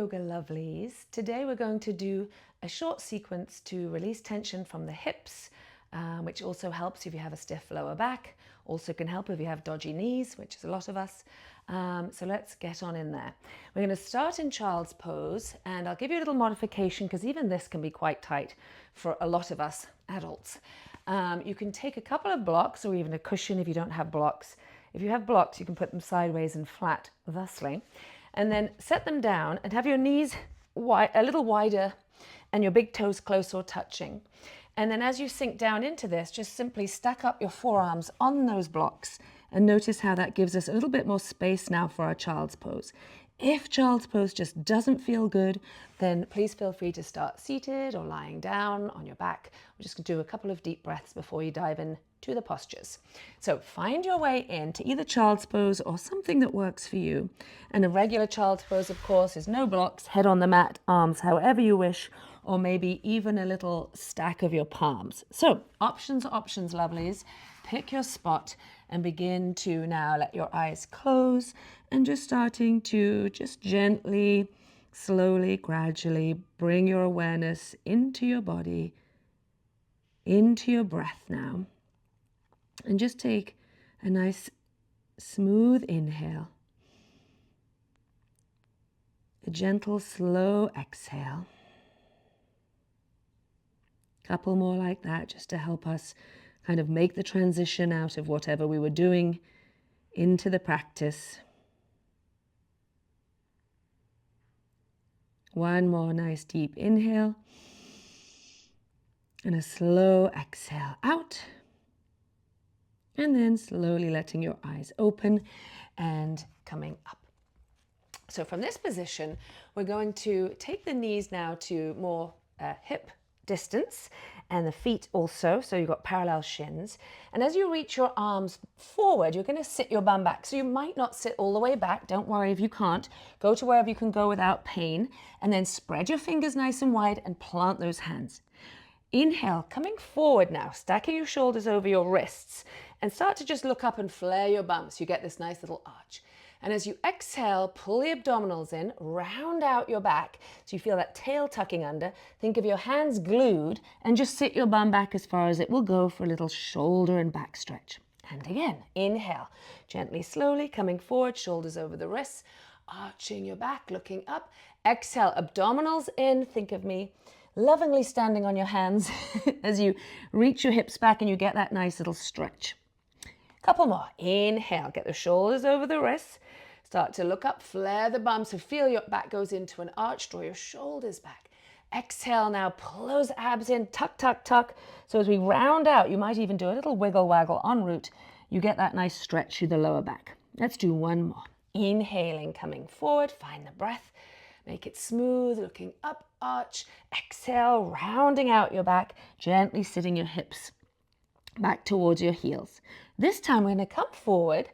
yoga lovelies. Today we're going to do a short sequence to release tension from the hips, which also helps if you have a stiff lower back, also can help if you have dodgy knees, which is a lot of us. So let's get on in there. We're going to start in child's pose, and I'll give you a little modification because even this can be quite tight for a lot of us adults. You can take a couple of blocks or even a cushion if you don't have blocks. If you have blocks, you can put them sideways and flat thusly, and then set them down and have your knees a little wider and your big toes close or touching. And then as you sink down into this, just simply stack up your forearms on those blocks and notice how that gives us a little bit more space now for our child's pose. If child's pose just doesn't feel good, then please feel free to start seated or lying down on your back. We're just going to do a couple of deep breaths before you dive in to the postures. So find your way into either child's pose or something that works for you. And a regular child's pose, of course, is no blocks, head on the mat, arms however you wish, or maybe even a little stack of your palms. So options, lovelies. Pick your spot and begin to now let your eyes close and just starting to just gently, slowly, gradually bring your awareness into your body, into your breath now. And just take a nice smooth inhale, a gentle, slow exhale. Couple more like that just to help us kind of make the transition out of whatever we were doing into the practice. One more nice deep inhale and a slow exhale out. And then slowly letting your eyes open and coming up. So from this position, we're going to take the knees now to more hip distance and the feet also, so you've got parallel shins. And as you reach your arms forward, you're going to sit your bum back. So you might not sit all the way back. Don't worry if you can't. Go to wherever you can go without pain, and then spread your fingers nice and wide and plant those hands. Inhale, coming forward now, stacking your shoulders over your wrists, and start to just look up and flare your bum so you get this nice little arch. And as you exhale, pull the abdominals in, round out your back so you feel that tail tucking under. Think of your hands glued and just sit your bum back as far as it will go for a little shoulder and back stretch. And again, inhale, gently, slowly coming forward, shoulders over the wrists, arching your back, looking up. Exhale, abdominals in. Think of me lovingly standing on your hands as you reach your hips back and you get that nice little stretch. Couple more. Inhale, get the shoulders over the wrists. Start to look up, flare the bum, so feel your back goes into an arch, draw your shoulders back. Exhale now, pull those abs in, tuck, tuck, tuck. So as we round out, you might even do a little wiggle waggle en route. You get that nice stretch through the lower back. Let's do one more. Inhaling, coming forward, find the breath. Make it smooth, looking up, arch. Exhale, rounding out your back, gently sitting your hips back towards your heels. This time we're going to come forward,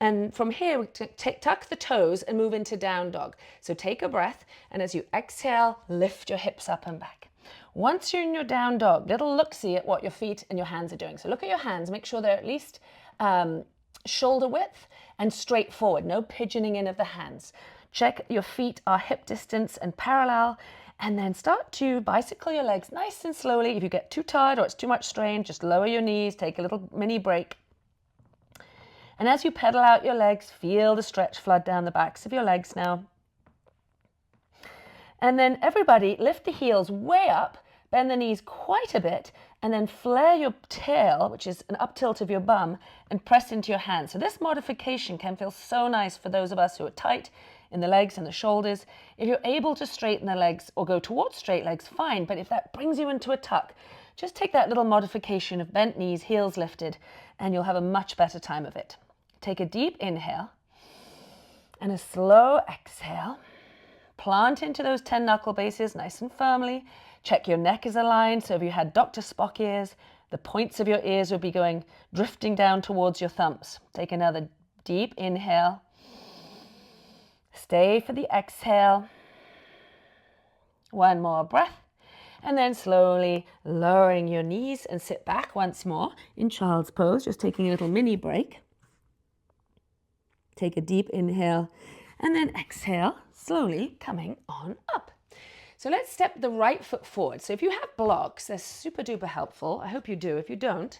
and from here we tuck the toes and move into down dog. So take a breath, and as you exhale, lift your hips up and back. Once you're in your down dog, little look-see at what your feet and your hands are doing. So look at your hands, make sure they're at least shoulder width and straight forward, no pigeoning in of the hands. Check your feet are hip distance and parallel, and then start to bicycle your legs nice and slowly. If you get too tired or it's too much strain, just lower your knees, take a little mini break. And as you pedal out your legs, feel the stretch flood down the backs of your legs now. And then everybody lift the heels way up, bend the knees quite a bit, and then flare your tail, which is an up tilt of your bum, and press into your hands. So this modification can feel so nice for those of us who are tight in the legs and the shoulders. If you're able to straighten the legs or go towards straight legs, fine. But if that brings you into a tuck, just take that little modification of bent knees, heels lifted, and you'll have a much better time of it. Take a deep inhale and a slow exhale. Plant into those 10 knuckle bases nice and firmly. Check your neck is aligned. So if you had Dr. Spock ears, the points of your ears would be drifting down towards your thumbs. Take another deep inhale. Stay for the exhale. One more breath. And then slowly lowering your knees and sit back once more in child's pose, just taking a little mini break. Take a deep inhale And then exhale, slowly coming on up. So let's step the right foot forward. So if you have blocks, they're super duper helpful. I hope you do. If you don't,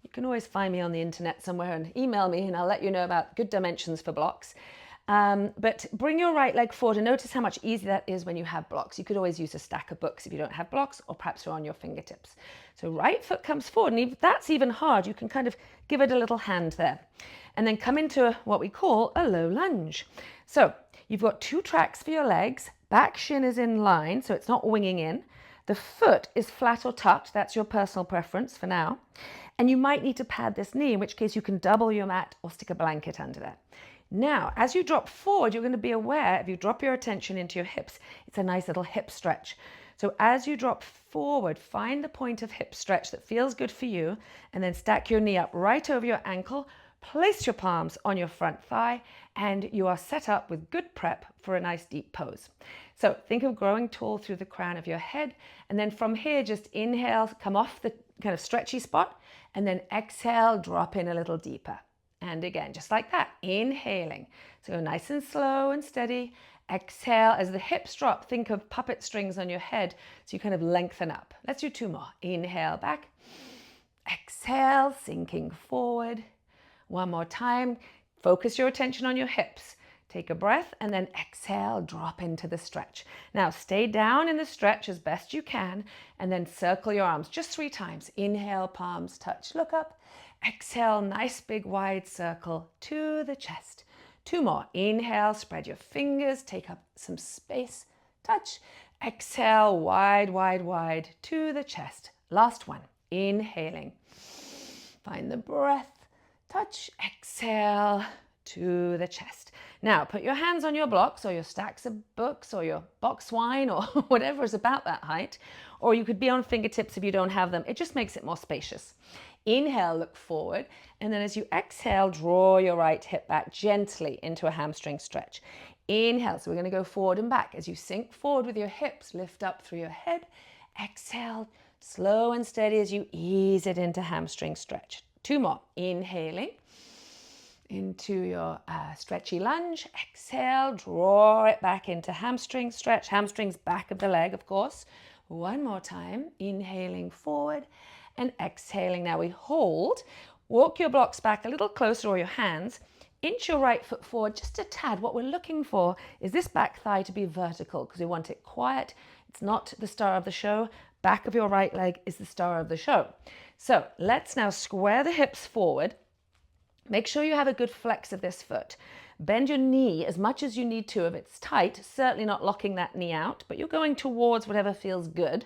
you can always find me on the internet somewhere and email me and I'll let you know about good dimensions for blocks. But bring your right leg forward and notice how much easier that is when you have blocks. You could always use a stack of books if you don't have blocks, or perhaps you're on your fingertips. So right foot comes forward, and if that's even hard, you can kind of give it a little hand there. And then come into what we call a low lunge. So you've got 2 tracks for your legs. Back shin is in line, so it's not winging in. The foot is flat or tucked. That's your personal preference for now. And you might need to pad this knee, in which case you can double your mat or stick a blanket under there. Now, as you drop forward, you're going to be aware, if you drop your attention into your hips, it's a nice little hip stretch. So as you drop forward, find the point of hip stretch that feels good for you, and then stack your knee up right over your ankle, place your palms on your front thigh, and you are set up with good prep for a nice deep pose. So think of growing tall through the crown of your head, and then from here, just inhale, come off the kind of stretchy spot, and then exhale, drop in a little deeper. And again, just like that, inhaling. So go nice and slow and steady. Exhale, as the hips drop, think of puppet strings on your head, so you kind of lengthen up. Let's do 2 more. Inhale back. Exhale, sinking forward. 1 more time. Focus your attention on your hips. Take a breath and then exhale, drop into the stretch. Now stay down in the stretch as best you can, and then circle your arms just 3 times. Inhale, palms touch, look up. Exhale, nice big wide circle to the chest. 2 more. Inhale, spread your fingers, take up some space, touch. Exhale, wide, wide, wide to the chest. Last one. Inhaling. Find the breath, touch, exhale to the chest. Now put your hands on your blocks or your stacks of books or your box wine or whatever is about that height, or you could be on fingertips if you don't have them. It just makes it more spacious. Inhale, look forward, and then as you exhale, draw your right hip back gently into a hamstring stretch. Inhale, so we're going to go forward and back. As you sink forward with your hips, lift up through your head. Exhale, slow and steady as you ease it into hamstring stretch. 2 more. Inhaling into your stretchy lunge. Exhale, draw it back into hamstring stretch. Hamstrings back of the leg, of course. 1 more time. Inhaling forward and exhaling. Now we hold. Walk your blocks back a little closer, or your hands. Inch your right foot forward just a tad. What we're looking for is this back thigh to be vertical because we want it quiet. It's not the star of the show. Back of your right leg is the star of the show. So let's now square the hips forward. Make sure you have a good flex of this foot. Bend your knee as much as you need to if it's tight, certainly not locking that knee out, but you're going towards whatever feels good.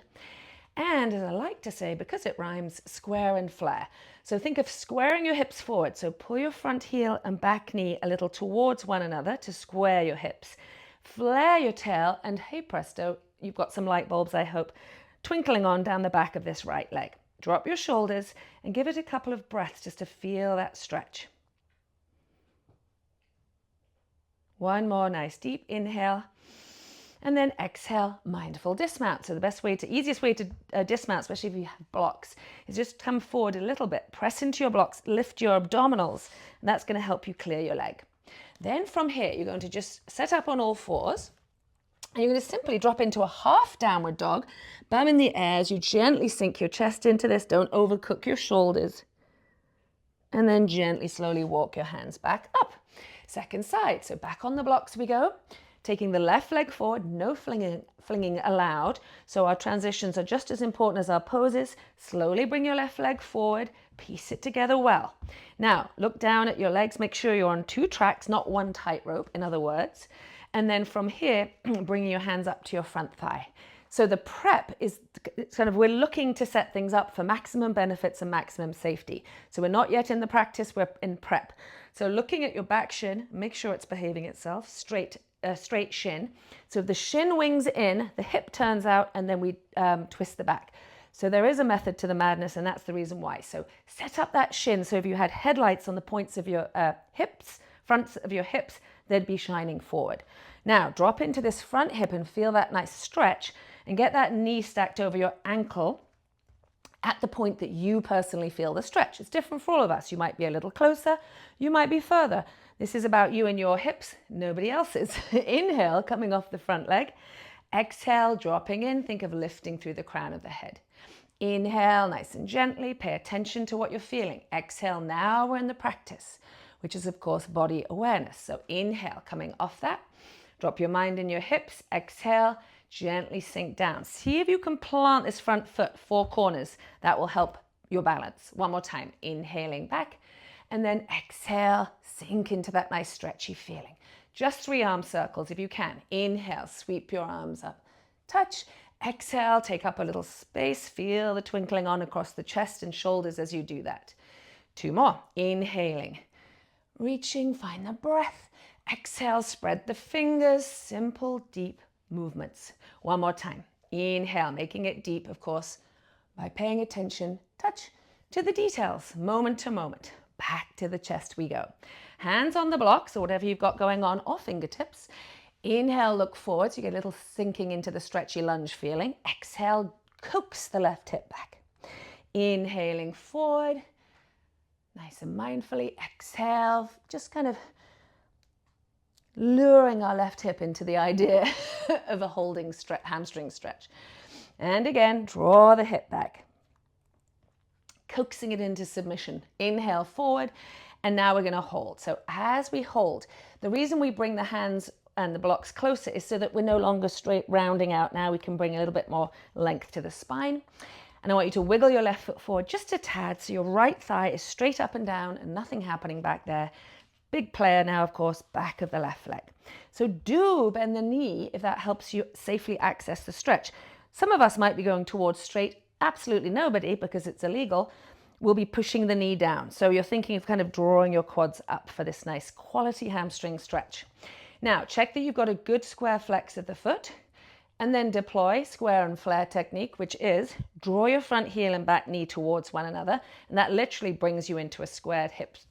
And as I like to say, because it rhymes, square and flare. So think of squaring your hips forward. So pull your front heel and back knee a little towards one another to square your hips. Flare your tail, and hey presto, you've got some light bulbs, I hope, twinkling on down the back of this right leg. Drop your shoulders and give it a couple of breaths just to feel that stretch. 1 more nice deep inhale. And then exhale, mindful dismount. So the easiest way to dismount, especially if you have blocks, is just come forward a little bit, press into your blocks, lift your abdominals, and that's going to help you clear your leg. Then from here, you're going to just set up on all fours, and you're going to simply drop into a half downward dog, bum in the air as you gently sink your chest into this. Don't overcook your shoulders. And then gently, slowly walk your hands back up. Second side, so back on the blocks we go. Taking the left leg forward, no flinging allowed. So our transitions are just as important as our poses. Slowly bring your left leg forward, piece it together well. Now, look down at your legs, make sure you're on 2 tracks, not 1 tightrope, in other words. And then from here, bringing your hands up to your front thigh. So the prep is kind of, we're looking to set things up for maximum benefits and maximum safety. So we're not yet in the practice, we're in prep. So looking at your back shin, make sure it's behaving itself, straight shin. So the shin wings in, the hip turns out, and then we twist the back. So there is a method to the madness, and that's the reason why. So set up that shin. So if you had headlights on the points of your hips, fronts of your hips, they'd be shining forward. Now drop into this front hip and feel that nice stretch, and get that knee stacked over your ankle. at the point that you personally feel the stretch. It's different for all of us. You might be a little closer, you might be further. This is about you and your hips, nobody else's. Inhale, coming off the front leg. Exhale, dropping in. Think of lifting through the crown of the head. Inhale, nice and gently. Pay attention to what you're feeling. Exhale, now we're in the practice, which is, of course, body awareness. So inhale, coming off that. Drop your mind in your hips. Exhale, gently sink down. See if you can plant this front foot, 4 corners. That will help your balance. One more time. Inhaling back. And then exhale, sink into that nice stretchy feeling. Just 3 arm circles if you can. Inhale, sweep your arms up. Touch. Exhale, take up a little space. Feel the twinkling on across the chest and shoulders as you do that. 2 more. Inhaling. Reaching, find the breath. Exhale, spread the fingers. Simple, deep movements. One more time. Inhale, making it deep, of course, by paying attention, touch, to the details, moment to moment. Back to the chest we go. Hands on the blocks or whatever you've got going on, or fingertips. Inhale, look forward, so you get a little sinking into the stretchy lunge feeling. Exhale, coax the left hip back. Inhaling forward, nice and mindfully. Exhale, just kind of luring our left hip into the idea of a holding hamstring stretch. And again, draw the hip back, coaxing it into submission. Inhale forward, and now we're going to hold. So as we hold, the reason we bring the hands and the blocks closer is so that we're no longer straight rounding out. Now we can bring a little bit more length to the spine. And I want you to wiggle your left foot forward just a tad so your right thigh is straight up and down and nothing happening back there. Big player now, of course, back of the left leg. So do bend the knee if that helps you safely access the stretch. Some of us might be going towards straight. Absolutely nobody, because it's illegal, will be pushing the knee down. So you're thinking of kind of drawing your quads up for this nice quality hamstring stretch. Now, check that you've got a good square flex of the foot, and then deploy square and flare technique, which is draw your front heel and back knee towards one another. And that literally brings you into a squared hips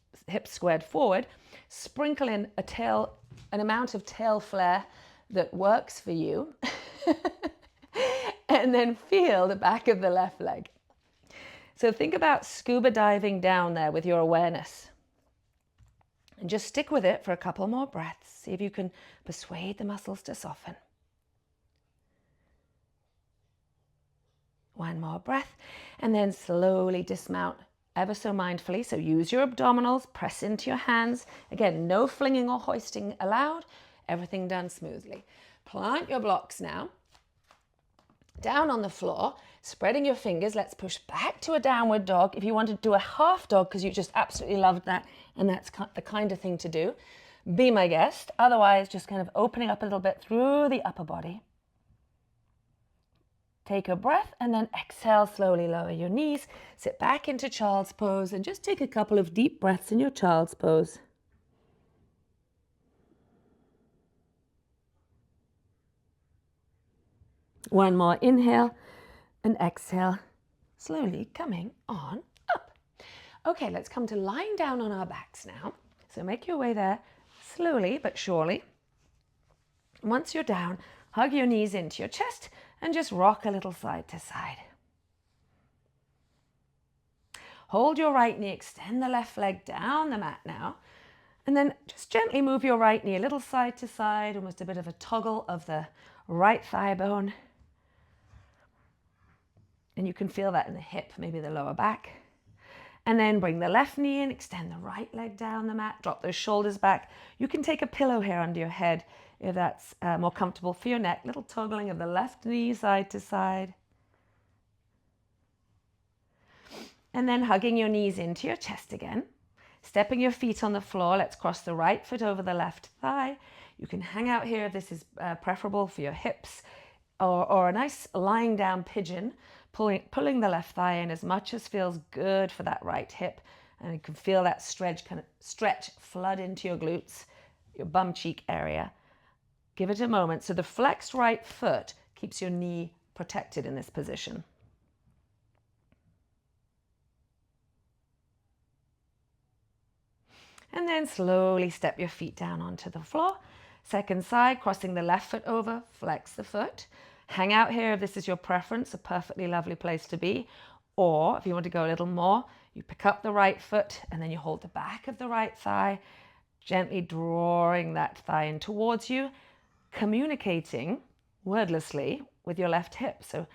squared forward. Sprinkle in an amount of tail flare that works for you. And then feel the back of the left leg. So think about scuba diving down there with your awareness. And just stick with it for a couple more breaths. See if you can persuade the muscles to soften. One more breath, and then slowly dismount ever so mindfully. So use your abdominals, press into your hands. Again, no flinging or hoisting allowed. Everything done smoothly. Plant your blocks now. Down on the floor, spreading your fingers. Let's push back to a downward dog. If you want to do a half dog because you just absolutely loved that and that's the kind of thing to do, be my guest. Otherwise, just kind of opening up a little bit through the upper body. Take a breath and then exhale, slowly lower your knees. Sit back into child's pose and just take a couple of deep breaths in your child's pose. One more inhale and exhale, slowly coming on up. Okay, let's come to lying down on our backs now. So make your way there slowly but surely. Once you're down, hug your knees into your chest and just rock a little side to side. Hold your right knee, extend the left leg down the mat now, and then just gently move your right knee a little side to side, almost a bit of a toggle of the right thigh bone. And you can feel that in the hip, maybe the lower back. And then bring the left knee in, extend the right leg down the mat, drop those shoulders back. You can take a pillow here under your head if that's more comfortable for your neck. Little toggling of the left knee side to side. And then hugging your knees into your chest again. Stepping your feet on the floor, let's cross the right foot over the left thigh. You can hang out here if this is preferable for your hips, or a nice lying down pigeon, pulling the left thigh in as much as feels good for that right hip. And you can feel that stretch flood into your glutes, your bum cheek area. Give it a moment. So the flexed right foot keeps your knee protected in this position. And then slowly step your feet down onto the floor. Second side, crossing the left foot over, flex the foot. Hang out here if this is your preference, a perfectly lovely place to be. Or if you want to go a little more, you pick up the right foot and then you hold the back of the right thigh, gently drawing that thigh in towards you, communicating wordlessly with your left hip. So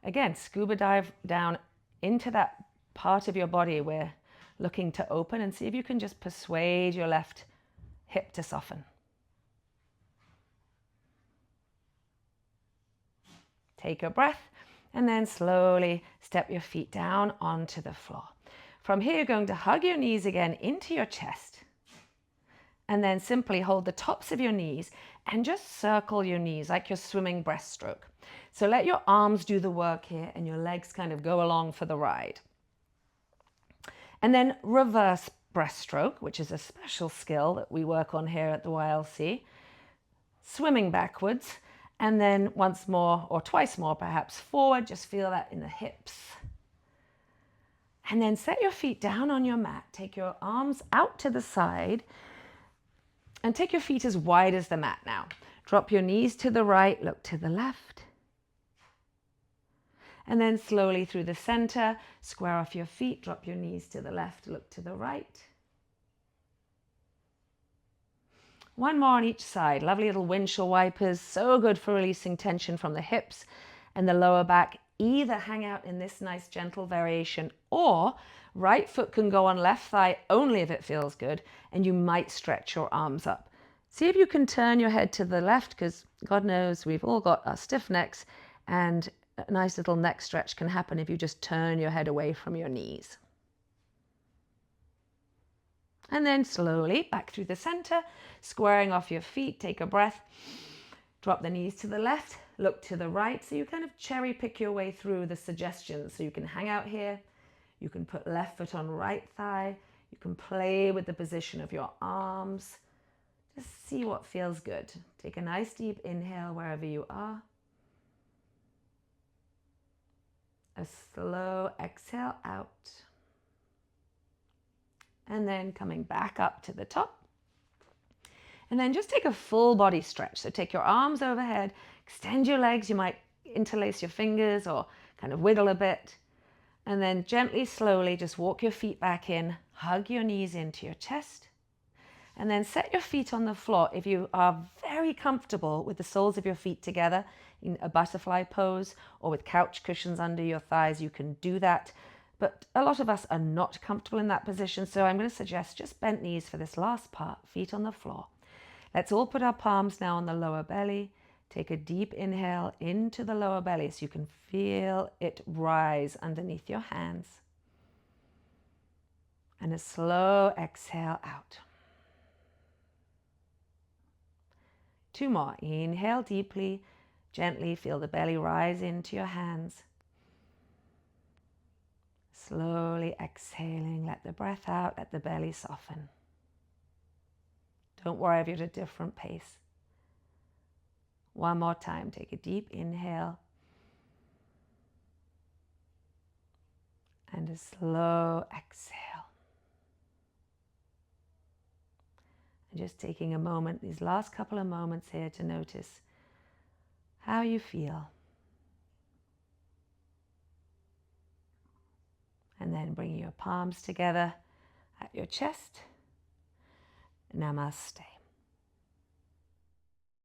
again, scuba dive down into that part of your body we're looking to open and see if you can just persuade your left hip to soften. Take a breath and then slowly step your feet down onto the floor. From here, you're going to hug your knees again into your chest and then simply hold the tops of your knees and just circle your knees like you're swimming breaststroke. So let your arms do the work here and your legs kind of go along for the ride. And then reverse breaststroke, which is a special skill that we work on here at the YLC. Swimming backwards, and then once more, or twice more perhaps, forward. Just feel that in the hips. And then set your feet down on your mat. Take your arms out to the side and take your feet as wide as the mat now. Drop your knees to the right, look to the left. And then slowly through the center, square off your feet, drop your knees to the left, look to the right. One more on each side. Lovely little windshield wipers. So good for releasing tension from the hips and the lower back. Either hang out in this nice gentle variation, or right foot can go on left thigh only if it feels good, and you might stretch your arms up. See if you can turn your head to the left, because God knows we've all got our stiff necks, and a nice little neck stretch can happen if you just turn your head away from your knees. And then slowly back through the center, squaring off your feet, take a breath, drop the knees to the left, look to the right. So you kind of cherry pick your way through the suggestions. So you can hang out here, you can put left foot on right thigh, you can play with the position of your arms. Just see what feels good. Take a nice deep inhale wherever you are. A slow exhale out. And then coming back up to the top. And then just take a full body stretch. So take your arms overhead, extend your legs. You might interlace your fingers or kind of wiggle a bit. And then gently, slowly, just walk your feet back in, hug your knees into your chest. And then set your feet on the floor. If you are very comfortable with the soles of your feet together in a butterfly pose or with couch cushions under your thighs, you can do that. But a lot of us are not comfortable in that position, so I'm going to suggest just bent knees for this last part, feet on the floor. Let's all put our palms now on the lower belly. Take a deep inhale into the lower belly so you can feel it rise underneath your hands. And a slow exhale out. 2 more. Inhale deeply, gently feel the belly rise into your hands. Slowly exhaling, let the breath out, let the belly soften. Don't worry if you're at a different pace. 1 more time, take a deep inhale. And a slow exhale. And just taking a moment, these last couple of moments here, to notice how you feel. And then bringing your palms together at your chest. Namaste.